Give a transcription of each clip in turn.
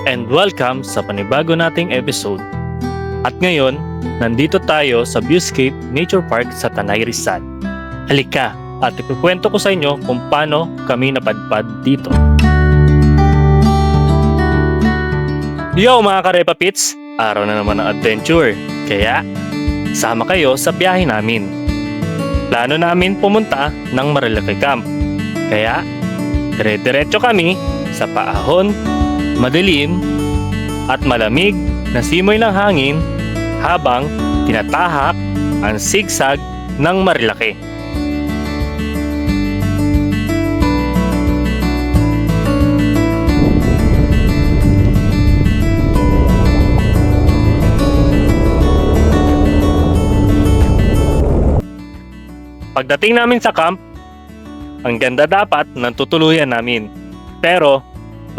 and welcome sa panibago nating episode. At ngayon, nandito tayo sa Viewscape Nature Park sa Tanay Rizal. Halika at ikukwento ko sa inyo kung paano kami napadpad dito. Yo mga Karepa Pits! Araw na naman ng adventure. Kaya, sama kayo sa biyahe namin. Plano namin pumunta ng Marilaki Camp. Kaya, dire-diretso kami sa paahon, madilim at malamig na simoy ng hangin habang tinatahak ang sigsag ng Marilaki. Pagdating namin sa camp, ang ganda dapat ng tutuluyan namin. Pero,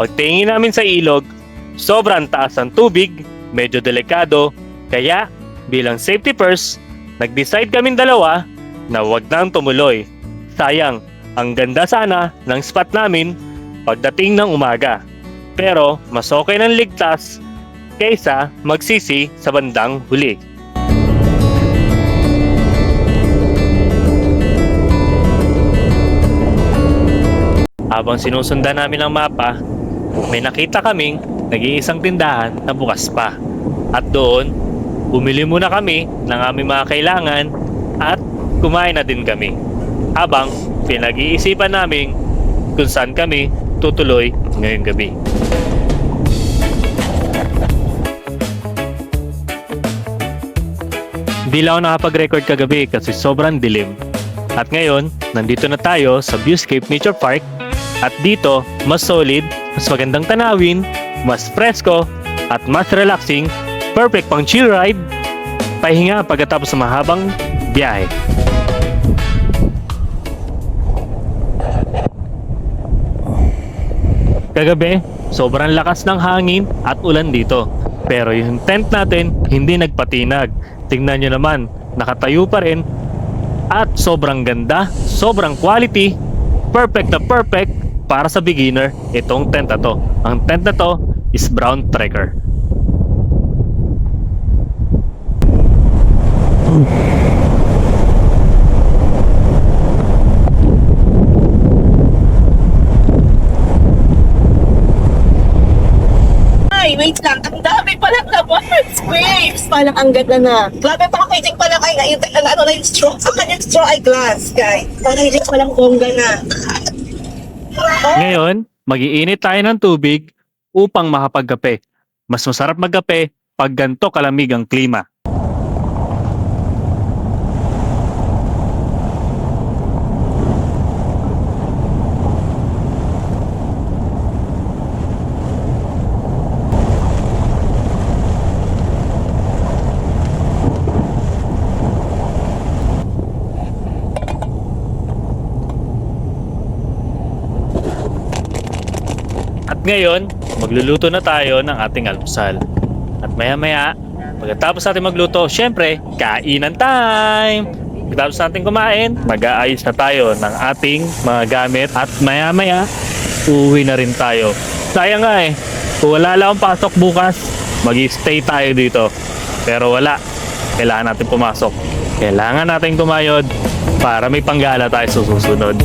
pagtingin namin sa ilog, sobrang taas ang tubig, medyo delikado, kaya bilang safety first, nag-decide kaming dalawa na wag nang tumuloy. Sayang, ang ganda sana ng spot namin pagdating ng umaga. Pero mas okay nang ligtas kaysa magsisi sa bandang huli. Habang sinusundan namin ang mapa, may nakita kaming nag-iisang tindahan na bukas pa. At doon, bumili muna kami ng aming mga kailangan at kumain na din kami. Habang pinag-iisipan namin kung saan kami tutuloy ngayong gabi. Hindi lang ako nakapag-record kagabi kasi sobrang dilim. At ngayon, nandito na tayo sa Viewscape Nature Park. At dito, mas solid, mas magandang tanawin, mas presko, at mas relaxing, perfect pang chill ride, pahinga pagkatapos ng mahabang biyahe. Kagabi, sobrang lakas ng hangin at ulan dito. Pero yung tent natin, hindi nagpatinag. Tingnan nyo naman, nakatayo pa rin. At sobrang ganda, sobrang quality, perfect na perfect, para sa beginner, itong tent na to. Ang tent na to is Brown Trekker. Ay, wait lang. Ang dami palang labas. Waves. Parang ang ganda na. Grabe packaging pala kayo. Ano na yung straw? Yung straw ay glass, guys. Packaging palang bongga na. Ngayon, mag-iinit tayo ng tubig upang makapagkape. Mas masarap magkape pag ganito kalamig ang klima. At ngayon, magluluto na tayo ng ating almusal. At maya-maya, pagkatapos natin magluto, syempre, kainan time! Pagkatapos natin kumain, mag-aayos na tayo ng ating mga gamit. At maya-maya, uuwi na rin tayo. Sayang nga kung wala lang ang pasok bukas, mag-stay tayo dito. Pero wala, kailangan natin pumasok. Kailangan natin kumayod para may panggala tayo sa susunod.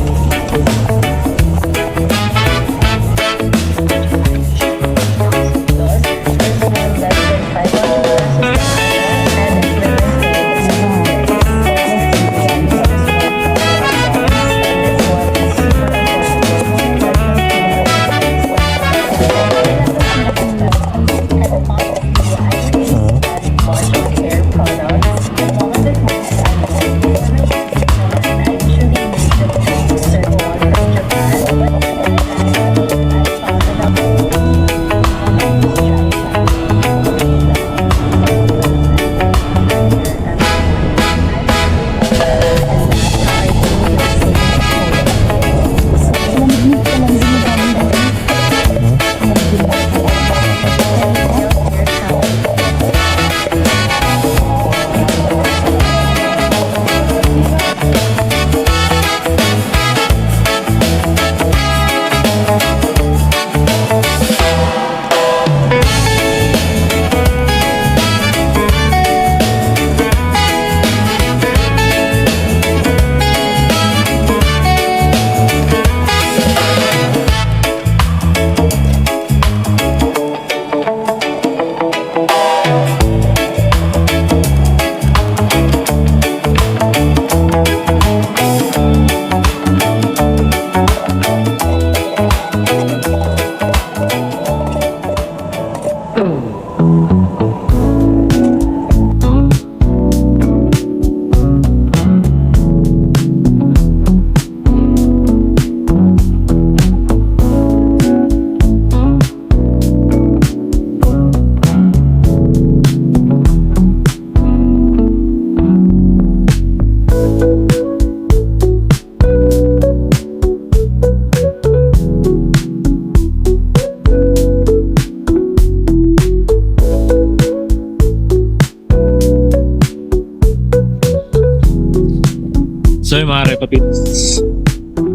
Peppa Pits.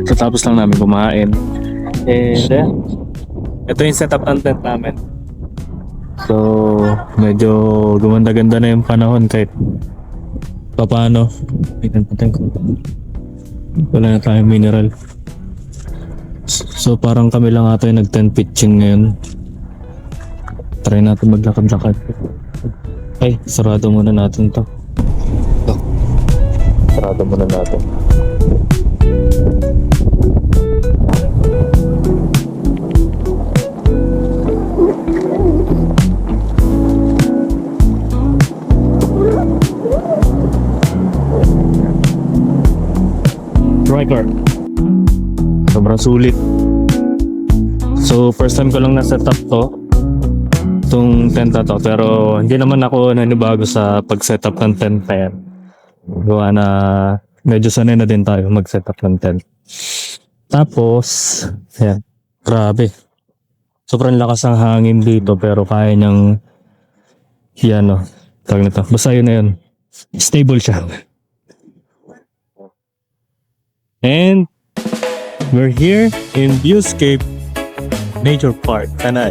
Katapos lang namin kumain. And ito yung setup ng tent namin. So, medyo gumanda-ganda na yung panahon kahit paano. Tingnan natin kung wala na tayong mineral. So, parang kami lang ata yung nag-tent pitching ngayon. Try natin maglakad-lakad. Ay, sarado muna natin to. Ito. Sarado muna natin. Striker. Sobrang sulit. So, first time ko lang na-set up to. Itong tent na to. Pero hindi naman ako nanibago sa pag-setup ng tent na yan. Gawa na medyo sanay na din tayo mag-setup ng tent. Tapos, ayan. Grabe. Sobrang lakas ang hangin dito pero kaya niyang yan o. Tawag na to. Basta yun na yun. Stable siya. And we're here in Viewscape Nature Park, Tanay.